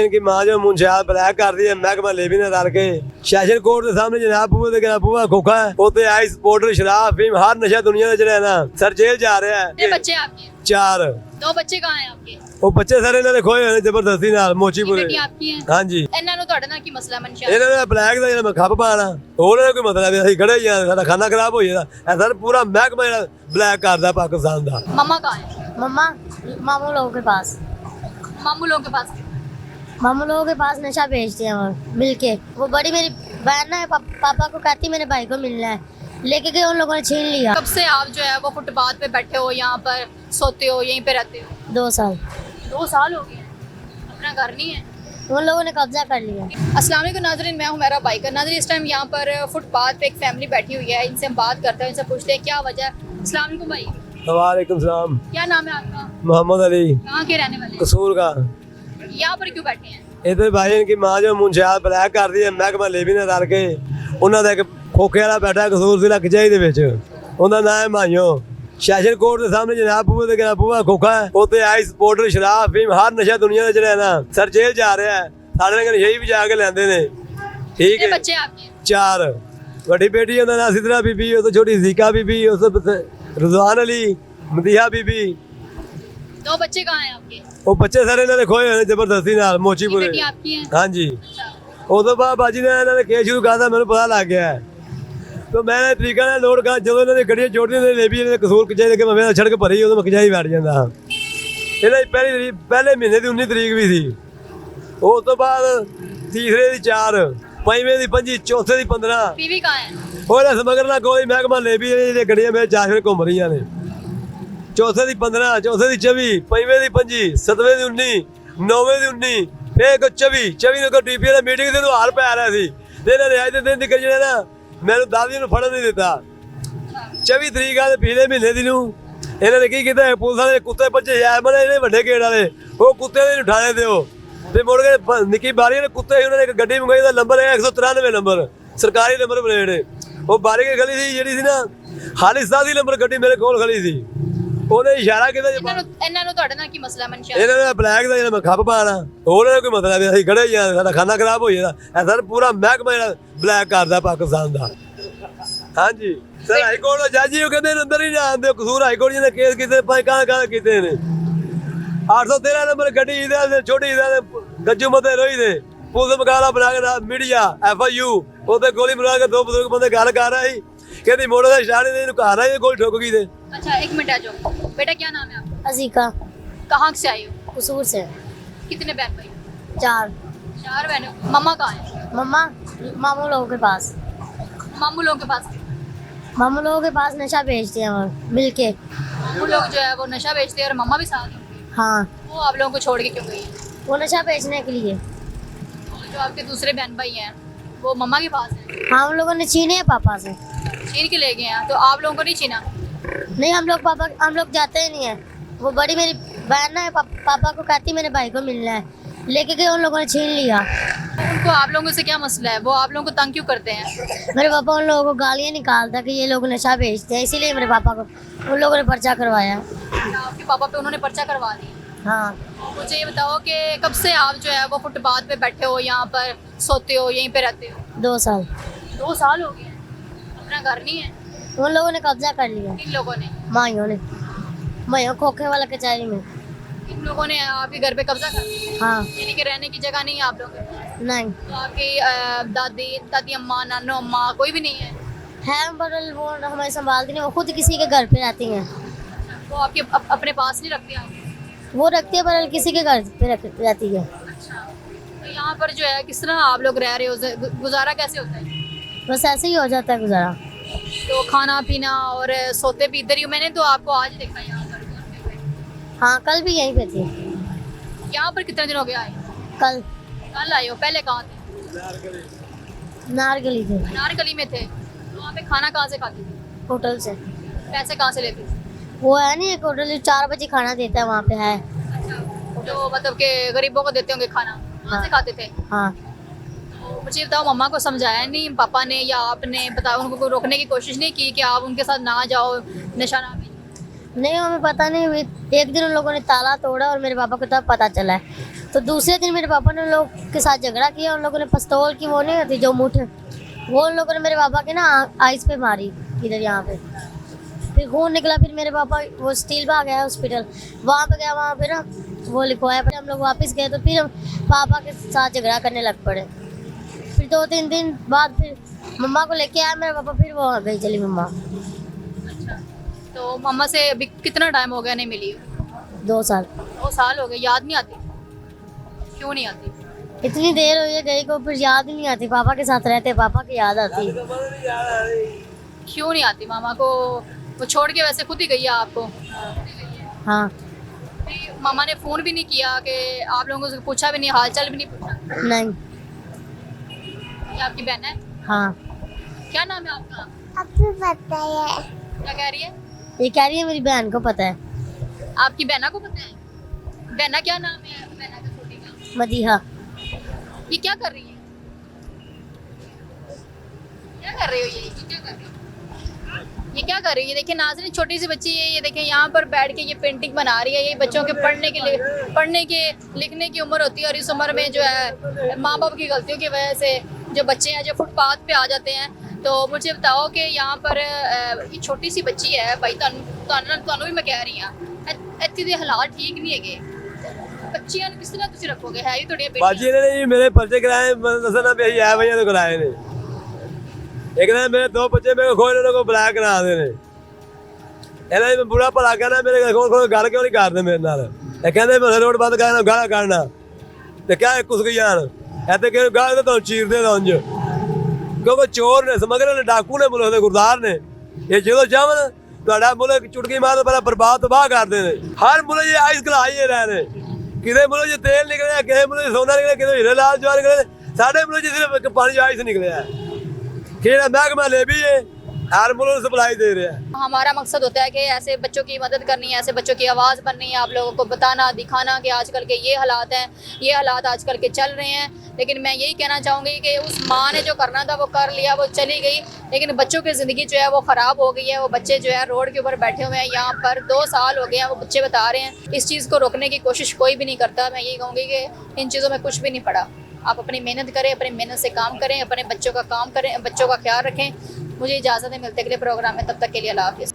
इनकी माँ जो मुंशियात ब्लैक कर दी है महकमा लेवी ने रल के सैशन कोर्ट के सामने जनाब बूहा खोखा है उत्ते आइस पाउडर शराब फीम हर नशा दुनिया का जड़ा है ना सर जेल जा रहा है। कितने बच्चे आपके? 4 दो बच्चे कहाँ हैं आपके? वो बच्चे सारे इन्होंने खोए हुए जबरदस्ती नाल मोचीपुरे। बेटी आपकी है? हाँ जी ਇਹਨਾਂ ਨੂੰ ਤੁਹਾਡੇ ਨਾਲ ਕੀ ਮਸਲਾ ਮਨਸ਼ਾ? ਇਹਨਾਂ ਨੇ ਬਲੈਕ ਦਾ ਜਿਹੜਾ ਖੱਪ ਪਾਣਾ ਉਹਦਾ ਕੋਈ ਮਤਲਬ ਅਸੀਂ ਖੜੇ ਹੀ ਆ ਸਾਡਾ ਖਾਣਾ ਖਰਾਬ ਹੋ ਜਾਂਦਾ ਇਹ ਸਰ ਪੂਰਾ ਮਹਿਕਮਾ ਜਿਹੜਾ ਬਲੈਕ ਕਰਦਾ ਪਾਕਿस्तान ਦਾ। मम्मा कहाँ है? मम्मा मामू लोगों के पास मामू लोगों के पास। मामू लोगों के पास नशा बेचते हैं वो मिलके। वो बड़ी मेरी बहन ना है पापा को कहती मेरे भाई को मिलना है लेके गए उन लोगों ने छीन लिया। कब से आप जो है वो फुटपाथ पे बैठे हो यहाँ पर सोते हो यहीं पे रहते हो? 2 साल 2 साल हो गए अपना घर नहीं है? उन लोगों ने कब्जा कर लिया। अस्सलाम वालेकुम नाज़रीन, मैं हूँ मेरा बाइकर। नाज़रीन इस टाइम यहाँ पर फुटपाथ पे एक फैमिली बैठी हुई है, इनसे हम बात करते हैं, इनसे पूछते हैं क्या वजह है। अस्सलाम वालेकुम भाई, वालेकुम सलाम। क्या नाम है आपका? मोहम्मद अली कहाँ के रहने वाले हैं? कसूर का। यहाँ पर क्यों बैठे हैं? इधर भाई इनकी माँ जो मुंशियात ब्लैक कर दी है महकमा लेवी ने रल के ਉਹਨਾਂ ਦਾ ਇੱਕ ਖੋਖੇ ਵਾਲਾ ਬੈਠਾ ਕਸੂਰ ਜ਼ਿਲ੍ਹਾ ਕਚਹਿਰੀ ਦੇ ਵਿੱਚ ਉਹਦਾ ਨਾਮ ਹੈ ਮਾਈਓ ਸੈਸ਼ਨ ਕੋਰਟ ਦੇ ਸਾਹਮਣੇ ਜਨਾਬ ਬੂਹਾ ਖੋਖਾ ਹੈ ਉੱਤੇ ਆਈਸ ਪਾਊਡਰ ਸ਼ਰਾਬ ਫੀਮ ਹਰ ਨਸ਼ਾ ਦੁਨੀਆ ਦਾ ਜਿਹੜਾ ਹੈ ਨਾ ਸਰ ਜੇਲ੍ਹ ਜਾ ਰਿਹਾ ਹੈ ਸਾਡੇ ਨਾਲ ਨਸ਼ੇ ਵੀ ਜਾ ਕੇ ਲੈਂਦੇ ਨੇ। ਠੀਕ कितने है बच्चे आपके? 4 ਵੱਡੀ ਬੇਟੀ ਉਹਦਾ ਨਾਮ ਸਿਦਰਾ ਬੀਬੀ ਉਹ ਤੋਂ ਛੋਟੀ ਜ਼ੀਕਾ ਬੀਬੀ ਉਸ ਤੋਂ ਰਜ਼ਵਾਨ ਅਲੀ ਮਦੀਹਾ ਬੀਬੀ। 2 बच्चे कहाँ हैं आपके? ਉਹ ਬੱਚੇ ਸਾਰੇ ਇਹਨਾਂ ਦੇ ਖੋਏ ਹੋਏ ਨੇ ਜ਼ਬਰਦਸਤੀ ਨਾਲ ਮੋਚੀਪੁਰੇ। बेटी आपकी है? हाँ जी अच्छा, ਉਦੋਂ ਬਾਅਦ ਬਾਜੀ ਨੇ ਇਹਨਾਂ ਨੇ ਕੇਸ ਸ਼ੁਰੂ ਕਰਤਾ ਮੈਨੂੰ ਪਤਾ ਲੱਗ ਗਿਆ ਤੇ ਮੈਂ ਇਹ ਤਰੀਕਾ ਨਾਲ ਲੋਡ ਕਰ ਜਦੋਂ ਇਹਨਾਂ ਦੀ ਗੱਡੀਆਂ ਛੋਟੀਆਂ ਨੇ ਲੈ ਵੀ ਇਹਨੇ ਕਸੂਰ ਕਚਹਿਰੀ ਦੇ ਮੈਂ ਸੜਕ ਭਰੀ ਉਦੋਂ ਮੈਂ ਕਚਹਿਰੀ ਬੈਠ ਜਾਂਦਾ ਹਾਂ। ਇਹਨਾਂ ਦੀ ਪਹਿਲੇ ਮਹੀਨੇ ਦੀ 19 ਤਰੀਕ ਵੀ ਸੀ। ਉਸ ਤੋਂ ਬਾਅਦ ਤੀਸਰੇ ਦੀ 4 ਪੰਜਵੇਂ ਦੀ 5 ਚੌਥੇ ਦੀ 15 बीवी कहाँ है? ਉਹਨੇ ਸਮਗਰ ਨਾਲ ਕੋਈ ਮਹਿਕਮਾ ਲੈ ਵੀ ਇਹਦੀਆਂ ਗੱਡੀਆਂ ਮੇਰੇ ਚਾਰ ਫਿਰ ਘੁੰਮ ਰਹੀਆਂ ਨੇ। ਚੌਥੇ ਦੀ 15 ਚੌਥੇ ਦੀ 24 ਪੰਜਵੇਂ ਦੀ 25 ਸੱਤਵੇਂ ਦੀ 19 ਨੌਵੇਂ ਦੀ 19 ਫੇਰ ਕੋ 24 ਨੂੰ ਕੋ ਡੀਪੀ ਦੀ ਮੀਟਿੰਗ ਦੇ ਨੂੰ ਹਾਲ ਪੈ ਰਿਹਾ ਸੀ ਤੇ ਇਹਨਾਂ ਨੇ ਅੱਜ ਦੇ ਦਿਨ ਨਿਕਲ ਜਿਹੜੇ ਨਾ ਮੈਨੂੰ ਦਾਦੀ ਨੂੰ ਫੜਨ ਨਹੀਂ ਦਿੱਤਾ। 24 ਤਰੀਕ ਆ ਤੇ ਪਿਛਲੇ ਮਹੀਨੇ ਦੀ ਨੂੰ ਇਹਨਾਂ ਨੇ ਕੀ ਕੀਤਾ ਪੁਲਿਸ ਵਾਲੇ ਕੁੱਤੇ ਬੱਚੇ ਯਾਰ ਮਨੇ ਇਹਨੇ ਵੱਡੇ ਗੇੜ ਵਾਲੇ ਉਹ ਕੁੱਤੇ ਦੇ ਨੂੰ ਠਾਣੇ ਦਿਓ ਤੇ ਮੁੜ ਕੇ ਨਿੱਕੀ ਬਾਰੀ ਨੇ ਕੁੱਤੇ ਸੀ ਉਹਨਾਂ ਨੇ ਇੱਕ ਗੱਡੀ ਮੰਗਾਈ ਦਾ ਨੰਬਰ ਹੈ 193 ਨੰਬਰ ਸਰਕਾਰੀ ਨੰਬਰ ਪਲੇਟ ਉਹ ਬਾਰੀ ਕੇ ਖਲੀ ਸੀ ਜਿਹੜੀ ਸੀ ਨਾ ਖਾਲਿਸਤਾਨ ਦੀ ਨੰਬਰ ਗੱਡੀ ਮੇਰੇ ਕੋਲ ਖਲੀ ਸੀ ਉਹਨੇ ਇਸ਼ਾਰਾ ਕੀਤਾ ਇਹਨਾਂ ਨੂੰ ਤੁਹਾਡੇ ਨਾਲ ਕੀ ਮਸਲਾ ਮਨਸ਼ਾ? ਇਹਨਾਂ ਨੇ ਬਲੈਕ ਦਾ ਜਿਹੜਾ ਖੱਪ ਪਾਣਾ ਉਹਦਾ ਕੋਈ ਮਤਲਬ ਅਸੀਂ ਖੜੇ ਹੀ ਆ ਸਾਡਾ ਖਾਣਾ ਖਰਾਬ ਹੋ ਜਾਂਦਾ ਇਹ ਸਰ ਪੂਰਾ ਮਹਿਕਮਾ ਜਿਹੜਾ ਬਲੈਕ ਕਰਦਾ ਪਾਕਿस्तान ਦਾ। ਹਾਂਜੀ ਸਰ ਹਾਈ ਕੋਰਟ ਜੱਜ ਜੀ ਉਹ ਕਹਿੰਦੇ ਅੰਦਰ ਹੀ ਨਾ ਆਉਂਦੇ ਕਸੂਰ ਹਾਈ ਕੋਰਟ ਜੀ ਨੇ ਕੇਸ ਕੀਤੇ ਭਾਈ ਕਾਂ ਕੀਤੇ ਨੇ 813 ਨੰਬਰ ਗੱਡੀ ਇਹਦਾ ਛੋਟੀ ਇਹਦਾ ਗੱਜੂ ਮਤੇ ਰੋਈ ਦੇ ਪੁਲਿਸ ਮਕਾਲਾ ਬਣਾ ਕੇ ਮੀਡੀਆ FIU ਉਹਦੇ ਗੋਲੀ ਮਾਰ ਕੇ 2 ਬਜ਼ੁਰਗ ਬੰਦੇ ਗੱਲ ਕਰ ਰਹੇ ਸੀ ਕਹਿੰਦੀ ਮੋੜੋ ਦਾ ਇਸ਼ਾਰੇ ਦੇ ਇਹਨੂੰ ਘਰ ਆਏ ਗੋਲੀ ਠੋਕ ਗਈ ਤੇ। अच्छा एक मिनट आ जाओ, बेटा क्या नाम है आपका? अजीका कहाँ से आई हो? कसूर से कितने बहन भाई? 4 4 बहनों। मम्मा कहाँ है? मम्मा मामू लोगों के पास मामू लोगों के पास। मामू लोगों के पास नशा बेचते हैं वो मिलके। मामू लोग जो है वो नशा बेचते हैं और मम्मा भी साथ होंगी। हाँ वो आप लोगों को छोड़ के क्यों गई है? वो नशा बेचने के लिए। और जो आपके दूसरे बहन भाई हैं वो मम्मा के पास हैं? हाँ उन लोगों ने छीने हैं पापा से। छीन के ले गए हैं तो आप लोगों को नहीं छीना? नहीं हम लोग जाते ही नहीं है। वो बड़ी मेरी बहन ना है पापा को कहती मेरे भाई को मिलना है लेके गए उन लोगों ने छीन लिया। उनको आप लोगों से क्या मसला है? वो आप लोगों को तंग क्यों करते हैं? मेरे पापा उन लोगों को गालियाँ निकालता कि ये लोग नशा बेचते हैं इसीलिए मेरे पापा को उन लोगों ने पर्चा करवाया। आपके पापा पे उन्होंने पर्चा करवा दिया? हाँ मुझे ये बताओ कि कब से आप जो है वो फुटपाथ पे बैठे हो, यहाँ पर सोते हो, यहीं पे रहते हो? 2 साल 2 साल हो गए अपना घर नहीं है? उन लोगों ने कब्जा कर लिया। किन लोगों ने? माइयों खोखे वाला कचहरी में। इन लोगों ने आपके घर पे कब्जा कर लिया? हाँ यानी कि रहने की जगह नहीं है आप लोगों के? नहीं तो आपकी दादी अम्मा नानो अम्मा कोई भी नहीं है? बदल वो हमें संभालती नहीं वो खुद किसी के घर पे रहती हैं। वो आपके अपने पास नहीं रखते आप? वो रखती है बदल किसी के घर पे रहती है। अच्छा, तो यहाँ पर जो है किस तरह आप लोग रह रहे हो, गुजारा कैसे होता है? बस ऐसे ही हो जाता है गुजारा। तो खाना पीना और सोते भी इधर ही हो? मैंने तो आपको आज देखा यहाँ पर। हाँ कल भी यहीं पे थी। यहाँ पर कितने दिन हो गए आए? कल आए हो? पहले कहाँ थे? नारगली थे। अनारकली में थे। तो वहाँ पे खाना कहाँ से खाते थे? होटल से। पैसे कहाँ से लेते थे? वो है नहीं एक होटल जो 4 बजे खाना देता है वहाँ पे है। अच्छा, जो मतलब के गरीबों को देते होंगे खाना, वहाँ से खाते थे? हाँ तो मुझे बताओ मम्मा को समझाया नहीं पापा ने या आपने बताओ उनको रोकने की कोशिश नहीं की कि आप उनके साथ ना जाओ नशा ना बेचो? नहीं हमें पता नहीं एक दिन उन लोगों ने ताला तोड़ा और मेरे पापा को तब पता चला है तो दूसरे दिन मेरे पापा ने उन लोग के साथ झगड़ा किया। उन लोगों ने पिस्तौल की वो नहीं होती जो मुठ, वो उन लोगों ने मेरे पापा के ना आइस पे मारी, इधर यहाँ पे। फिर खून निकला। फिर मेरे पापा वो स्टील बाग गया हॉस्पिटल, वहाँ पे गया, वहाँ पे ना वो लिखवाया। फिर हम लोग वापस गए तो फिर हम पापा के साथ झगड़ा करने लग पड़े। फिर 2-3 दिन बाद फिर मम्मा को लेके आया मेरे पापा, फिर वो वहाँ गई चली मम्मा। अच्छा, तो मम्मा से अभी कितना टाइम हो गया नहीं मिली? 2 साल। 2 साल हो गए। याद नहीं आती? क्यों नहीं आती? इतनी देर हुई है गई को, फिर याद ही नहीं आती। पापा के साथ रहते, पापा की याद आती। क्यों नहीं आती मामा को? वो छोड़ के वैसे खुद ही गई है आपको? हाँ। फिर मामा ने फोन भी नहीं किया कि आप लोगों से पूछा भी नहीं, हाल चाल भी नहीं पूछा? नहीं। ये आपकी बहन है? हाँ। क्या नाम है आपका? आपको पता है? क्या कह रही है? ये कह रही है मेरी बहन को पता है। आपकी बहना को पता है? बहना क्या नाम है बहना का छोटी का? मदीहा। ये क्या कर रही है? क्या कर रही हो ये क्या कर रही हो? ये क्या कर रही है? देखिए नाज़रीन, छोटी सी बच्ची है ये, देखिए यहाँ पर बैठ के ये पेंटिंग बना रही है। ये बच्चों के पढ़ने के लिखने की उम्र होती है, और इस उम्र में जो है माँ बाप की गलतियों की वजह से जो बच्चे हैं जो फुटपाथ पे आ जाते हैं। तो मुझे बताओ कि यहाँ पर ये छोटी सी बच्ची है भाई, ਤੁਹਾਨੂੰ भी मैं कह रही हाँ, ਇੱਥੇ ਦੇ ਹਾਲਾਤ ठीक नहीं ਹੈਗੇ। ਬੱਚਿਆਂ ਨੂੰ ਕਿਸ ਤਰ੍ਹਾਂ ਤੁਸੀਂ ਰੱਖੋਗੇ? ਹੈ ਹੀ ਤੁਹਾਡੀਆਂ ਬੇਟੀਆਂ। ਬਾਜੀ ਨੇ ਜੀ ਮੇਰੇ ਪਰਚੇ ਕਰਾਏ, ਮੈਂ ਦੱਸਣਾ ਵੀ ਅਸੀਂ ਆਏ ਭਈਆਂ ਤੋਂ ਕਰਾਏ ਨੇ। ਇੱਕ ਦਿਨ ਮੇਰੇ 2 ਬੱਚੇ ਮੇਰੇ ਕੋਲ ਇਹਨਾਂ ਨੂੰ ਬੁਲਾਇਆ ਕਰਾਉਂਦੇ ਨੇ। ਇਹਨਾਂ ਨੇ ਬੁਰਾ ਭਲਾ ਕਹਿਣਾ ਮੇਰੇ ਕੋਲ ਗੱਲ ਕਿਉਂ ਨਹੀਂ ਕਰਦੇ ਮੇਰੇ ਨਾਲ। ਇਹ ਕਹਿੰਦੇ ਮੈਂ ਰੋਡ ਬੰਦ ਕਰਨਾ, ਗਾਲਾਂ ਕੱਢਣਾ ਤੇ ਕਿਆ ਕੁਛ ਗਈ ਜਾਣ ਇੱਥੇ ਕਿ ਗਾਲ ਤਾਂ ਤੁਹਾਨੂੰ ਚੀਰਦੇ ਲੰਜ, ਕਿਉਂਕਿ ਚੋਰ ਨੇ, ਸਮਗਲਰ ਨੇ, ਡਾਕੂ ਨੇ, ਮੁਲਕ ਦੇ ਗੁਰਦਾਰ ਨੇ। ਇਹ ਜਦੋਂ ਚਾਹਣ ਤੁਹਾਡਾ ਮੁਲਕ ਚੁਟਕੀ ਮਾਰ ਤੋਂ ਪਹਿਲਾਂ ਬਰਬਾਦ ਤਬਾਹ ਕਰਦੇ ਨੇ। ਹਰ ਮੁਲਕ ਇਹ ਆਈਸ ਖਲਾਈਏ ਰਹੇ ਨੇ। ਕਿਤੇ ਮੁਲਕ 'ਚ ਤੇਲ ਨਿਕਲਿਆ, ਕਿਸੇ ਮੁਲਕ 'ਚ ਸੋਨਾ ਨਿਕਲਿਆ, ਕਿਤੇ ਹੀਰੇ ਲਾਲ ਜਵਾਹਰ ਨਿਕਲੇ। ਸਾਡੇ ਮੁਲਕ 'ਚ ਸਿਰਫ ਪਾਣੀ 'ਚ ਆਈਸ ਨਿਕਲਿਆ। खेड़ा महकमा ले भी है, हर मुल्क सप्लाई दे रहा है। हमारा मकसद होता है कि ऐसे बच्चों की मदद करनी है, ऐसे बच्चों की आवाज़ बननी है, आप लोगों को बताना, दिखाना कि आजकल के ये हालात हैं, ये हालात आजकल के चल रहे हैं। लेकिन मैं यही कहना चाहूँगी कि उस माँ ने जो करना था वो कर लिया, वो चली गई, लेकिन बच्चों की ज़िंदगी जो है वो ख़राब हो गई है। वो बच्चे जो है रोड के ऊपर बैठे हुए हैं, यहाँ पर 2 साल हो गए हैं। वो बच्चे बता रहे हैं इस चीज़ को रोकने की कोशिश कोई भी नहीं करता। मैं यही कहूँगी कि इन चीज़ों में कुछ भी नहीं पड़ा। आप अपनी मेहनत करें, अपनी मेहनत से काम करें, अपने बच्चों का काम करें, बच्चों का ख्याल रखें। मुझे इजाज़त है, मिलते अगले प्रोग्राम में, तब तक के लिए अल्लाह हाफ़िज़।